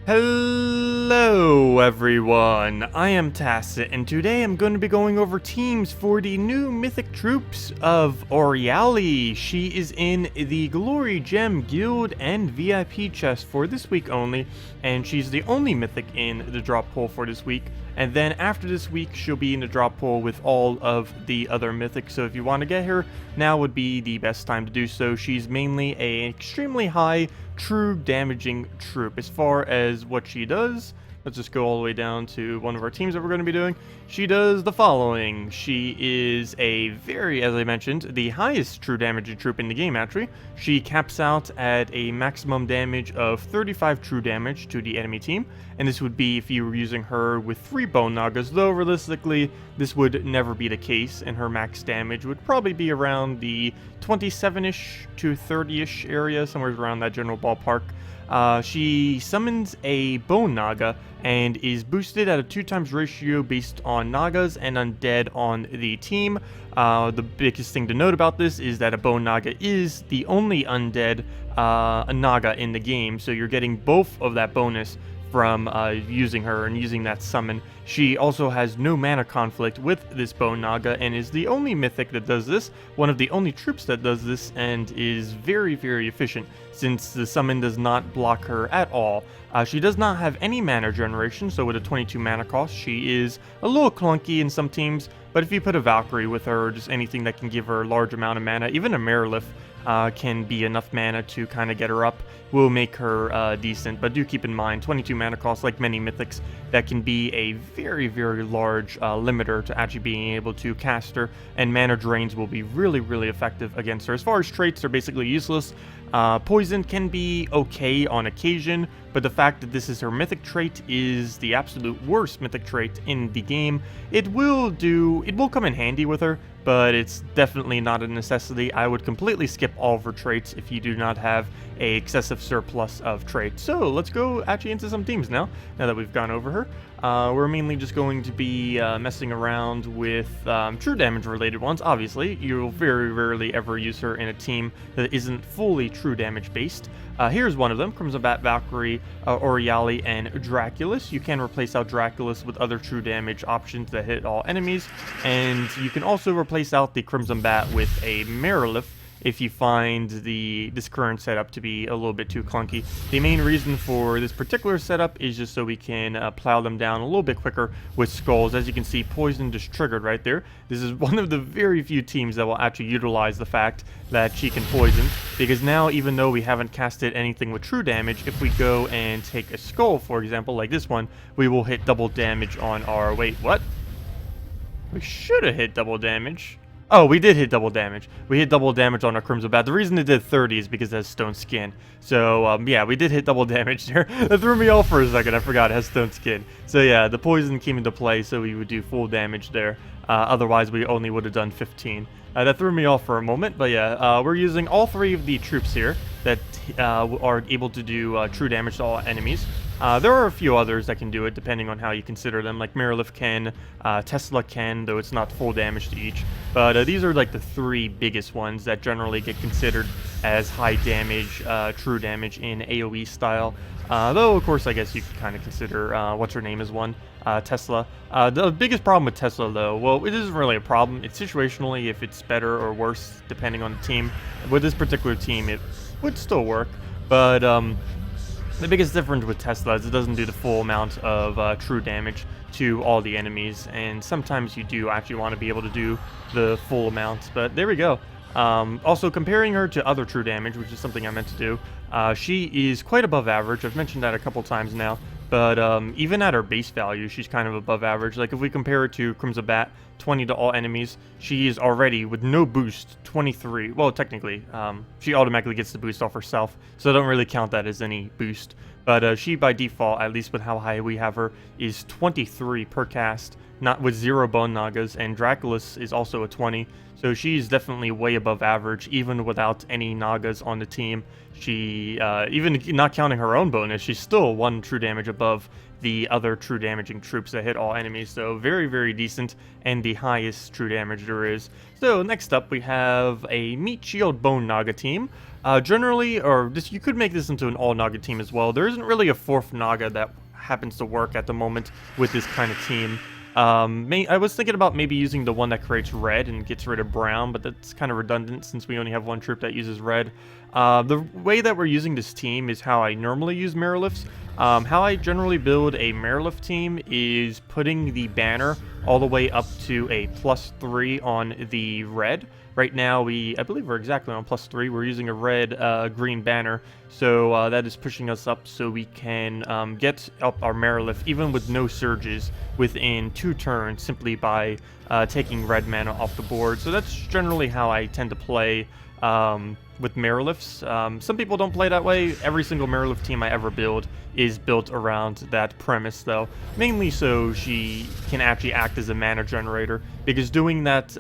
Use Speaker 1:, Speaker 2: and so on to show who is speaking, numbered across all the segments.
Speaker 1: Hello everyone, I am Tacet, and today I'm going to be going over teams for the new Mythic troops of Euryali. She is in the Glory Gem Guild and VIP chest for this week only, and she's the only Mythic in the drop pool for this week. And then after this week, she'll be in the drop pool with all of the other Mythics, so if you want to get her, now would be the best time to do so. She's mainly an extremely high true damaging troop. As far as what she does, let's just go all the way down to one of our teams that we're going to be doing. She does the following. She is a very, as I mentioned, the highest true damaging troop in the game actually. She caps out at a maximum damage of 35 true damage to the enemy team, and this would be if you were using her with 3 bone nagas, though realistically this would never be the case, and her max damage would probably be around the 27-ish to 30-ish area, somewhere around that general ballpark. She summons a Bone Naga and is boosted at a 2x ratio based on Nagas and Undead on the team. The biggest thing to note about this is that a Bone Naga is the only Undead Naga in the game, so you're getting both of that bonus from using her and using that summon. She also has no mana conflict with this Bone Naga and is the only Mythic that does this, one of the only troops that does this, and is very, very efficient since the summon does not block her at all. She does not have any mana generation, so with a 22 mana cost, she is a little clunky in some teams, but if you put a Valkyrie with her, or just anything that can give her a large amount of mana, even a Merilith can be enough mana to kind of get her up, will make her decent. But do keep in mind, 22 mana cost, like many Mythics, that can be a very, very large limiter to actually being able to cast her, and mana drains will be really, really effective against her. As far as traits, they're basically useless. Poison can be okay on occasion, but the fact that this is her Mythic trait is the absolute worst Mythic trait in the game. It will come in handy with her, but it's definitely not a necessity. I would completely skip all of her traits if you do not have a excessive surplus of traits. So let's go actually into some teams now that we've gone over her. We're mainly just going to be messing around with true damage related ones. Obviously, you'll very rarely ever use her in a team that isn't fully true damage based. Here's one of them: Crimson Bat, Valkyrie, Euryali, and Draculus. You can replace out Draculus with other true damage options that hit all enemies, and you can also replace out the Crimson Bat with a Merilith if you find this current setup to be a little bit too clunky. The main reason for this particular setup is just so we can plow them down a little bit quicker with skulls. As you can see, poison just triggered right there. This is one of the very few teams that will actually utilize the fact that she can poison, because now, even though we haven't casted anything with true damage, if we go and take a skull, for example, like this one, we will hit double damage on our... Wait, what? We should have hit double damage. Oh, we did hit double damage. We hit double damage on our Crimson Bat. The reason it did 30 is because it has stone skin. So, yeah, we did hit double damage there. That threw me off for a second. I forgot it has stone skin. So, yeah, the poison came into play, so we would do full damage there. Otherwise, we only would have done 15. That threw me off for a moment, but yeah, we're using all 3 of the troops here that are able to do true damage to all enemies. There are a few others that can do it, depending on how you consider them, like Merilith can, Tesla can, though it's not full damage to each. But these are like the 3 biggest ones that generally get considered as high damage, true damage in AoE style. Though, of course, I guess you could kind of consider, what's her name as one, Tesla. The biggest problem with Tesla, though, well, it isn't really a problem. It's situationally if it's better or worse, depending on the team. With this particular team, it would still work, but the biggest difference with Tesla is it doesn't do the full amount of true damage to all the enemies, and sometimes you do actually want to be able to do the full amount, but there we go. Also, comparing her to other true damage, which is something I meant to do, she is quite above average. I've mentioned that a couple times now, but even at her base value, she's kind of above average. Like, if we compare her to Crimson Bat, 20 to all enemies, she is already, with no boost, 23. Well, technically, she automatically gets the boost off herself, so I don't really count that as any boost. But she, by default, at least with how high we have her, is 23 per cast, not with 0 Bone Nagas, and Draculus is also a 20, so she's definitely way above average, even without any Nagas on the team. She, even not counting her own bonus, she's still 1 true damage above the other true damaging troops that hit all enemies. So very, very decent, and the highest true damage there is. So next up we have a Meat Shield Bone Naga team. Generally, or this, you could make this into an all Naga team as well. There isn't really a fourth Naga that happens to work at the moment with this kind of team. I was thinking about maybe using the one that creates red and gets rid of brown, but that's kind of redundant since we only have one troop that uses red. The way that we're using this team is how I normally use Mirrorlifts. How I generally build a Mirrorlift team is putting the banner all the way up to a +3 on the red. Right now, I believe we're exactly on +3. We're using a red-green banner, so that is pushing us up so we can get up our Mirrorlift, even with no surges, within 2 turns, simply by taking red mana off the board. So that's generally how I tend to play with Mirrorlifts. Some people don't play that way. Every single Mirrorlift team I ever build is built around that premise, though. Mainly so she can actually act as a mana generator, because doing that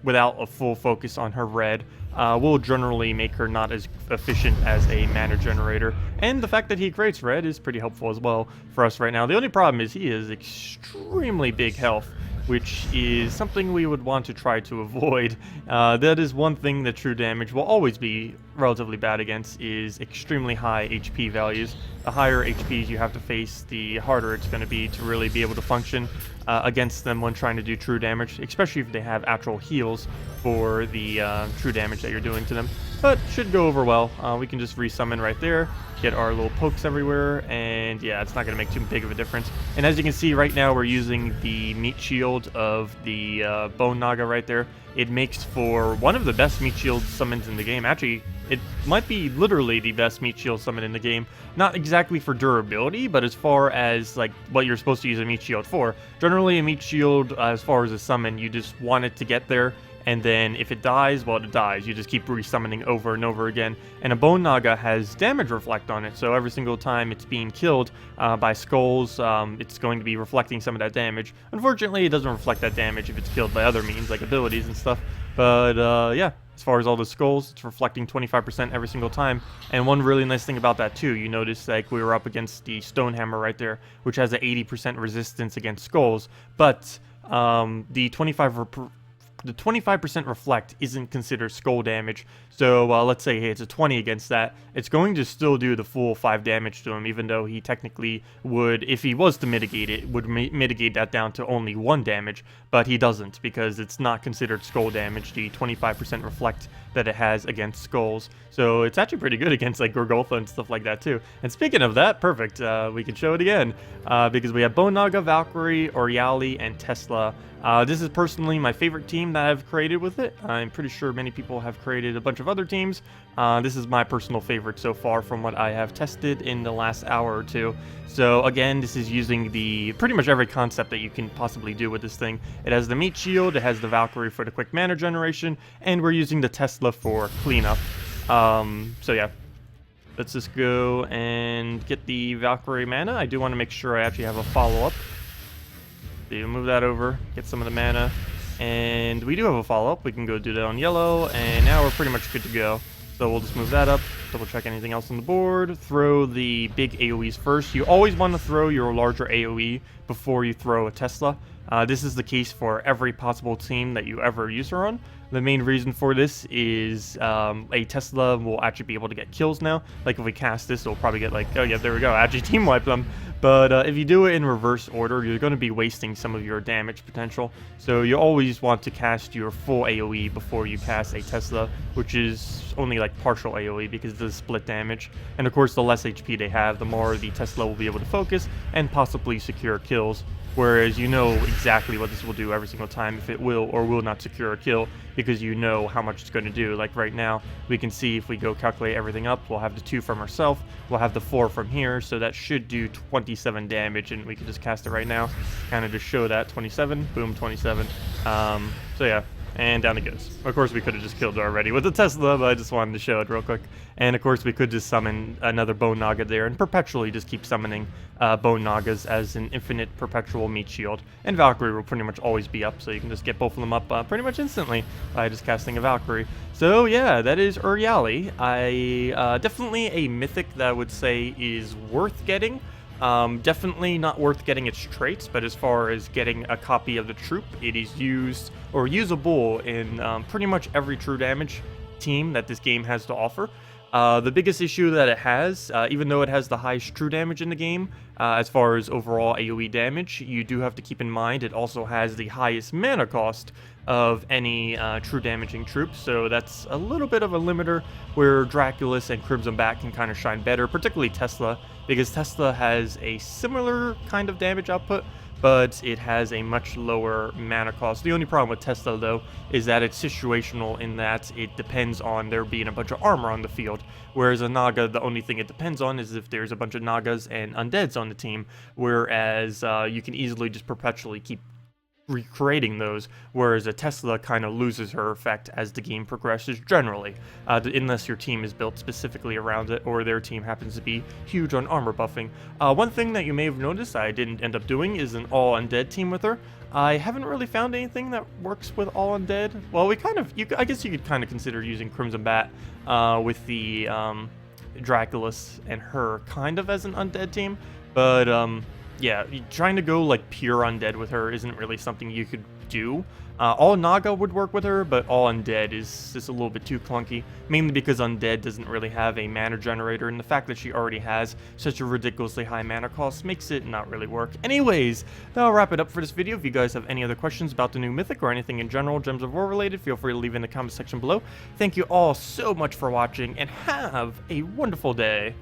Speaker 1: without a full focus on her red will generally make her not as efficient as a mana generator. And the fact that he creates red is pretty helpful as well for us right now. The only problem is he is extremely big health, which is something we would want to try to avoid. That is one thing that true damage will always be relatively bad against, is extremely high HP values. The higher HPs you have to face, the harder it's going to be to really be able to function against them when trying to do true damage, especially if they have actual heals for the true damage that you're doing to them. But should go over well. We can just resummon right there, get our little pokes everywhere, and yeah, it's not going to make too big of a difference. And as you can see right now, we're using the Meat Shield of the Bone Naga right there. It makes for one of the best Meat Shield summons in the game. Actually, it might be literally the best Meat Shield summon in the game. Not exactly for durability, but as far as like what you're supposed to use a Meat Shield for. Generally, a Meat Shield, as far as a summon, you just want it to get there, and then if it dies, well, it dies. You just keep resummoning over and over again. And a Bone Naga has damage reflect on it, so every single time it's being killed by skulls, it's going to be reflecting some of that damage. Unfortunately, it doesn't reflect that damage if it's killed by other means, like abilities and stuff. But yeah, as far as all the skulls, it's reflecting 25% every single time. And one really nice thing about that too, you notice like we were up against the Stonehammer right there, which has an 80% resistance against skulls, but the 25% reflect isn't considered skull damage. So let's say hey, it's a 20 against that, it's going to still do the full 5 damage to him, even though he technically would, if he was to mitigate it, would mitigate that down to only 1 damage, but he doesn't, because it's not considered skull damage, the 25% reflect that it has against skulls. So it's actually pretty good against like Gorgolfa and stuff like that too. And speaking of that, perfect, we can show it again, because we have Bone Naga, Valkyrie, Euryali, and Tesla. This is personally my favorite team that I've created with it. I'm pretty sure many people have created a bunch of other teams. This is my personal favorite so far from what I have tested in the last hour or two. So again, this is using the pretty much every concept that you can possibly do with this thing. It has the Meat Shield, it has the Valkyrie for the quick mana generation, and we're using the Tesla for cleanup. So yeah, let's just go and get the Valkyrie mana. I do want to make sure I actually have a follow-up. So move that over, get some of the mana, and we do have a follow-up. We can go do that on yellow, and now we're pretty much good to go. So we'll just move that up, double check anything else on the board, throw the big AoEs first. You always want to throw your larger AoE before you throw a Tesla. This is the case for every possible team that you ever use her on. The main reason for this is a Tesla will actually be able to get kills now. Like if we cast this, it'll probably get like, oh yeah, there we go, actually team wipe them. But if you do it in reverse order, you're going to be wasting some of your damage potential. So you always want to cast your full AoE before you cast a Tesla, which is only like partial AoE because it does split damage. And of course, the less HP they have, the more the Tesla will be able to focus and possibly secure kills. Whereas you know exactly what this will do every single time, if it will or will not secure a kill, because you know how much it's going to do. Like right now, we can see if we go calculate everything up, we'll have the 2 from herself, we'll have the 4 from here, so that should do 27 damage, and we can just cast it right now, kind of just show that, 27, boom, 27. So yeah, and down it goes. Of course, we could have just killed it already with the Tesla, but I just wanted to show it real quick. And of course, we could just summon another Bone Naga there and perpetually just keep summoning Bone Nagas as an infinite perpetual Meat Shield. And Valkyrie will pretty much always be up, so you can just get both of them up pretty much instantly by just casting a Valkyrie. So yeah, that is Euryali. Definitely a Mythic that I would say is worth getting. Definitely not worth getting its traits, but as far as getting a copy of the troop, it is used or usable in pretty much every true damage team that this game has to offer. The biggest issue that it has, even though it has the highest true damage in the game, as far as overall AoE damage, you do have to keep in mind it also has the highest mana cost of any true damaging troops, so that's a little bit of a limiter where Draculus and Crimson Bat can kind of shine better, particularly Tesla, because Tesla has a similar kind of damage output, but it has a much lower mana cost. The only problem with Tesla, though, is that it's situational in that it depends on there being a bunch of armor on the field, whereas a Naga, the only thing it depends on is if there's a bunch of Nagas and Undeads on the team, whereas you can easily just perpetually keep recreating those, whereas a Tesla kind of loses her effect as the game progresses generally, unless your team is built specifically around it or their team happens to be huge on armor buffing. One thing that you may have noticed I didn't end up doing is an all undead team with her. I haven't really found anything that works with all undead. Well, I guess you could kind of consider using Crimson Bat with the Draculus and her kind of as an undead team, but yeah, trying to go like pure undead with her isn't really something you could do. All Naga would work with her, but all undead is just a little bit too clunky, mainly because undead doesn't really have a mana generator, and the fact that she already has such a ridiculously high mana cost makes it not really work. Anyways, that'll wrap it up for this video. If you guys have any other questions about the new Mythic or anything in general, Gems of War related, feel free to leave in the comment section below. Thank you all so much for watching, and have a wonderful day.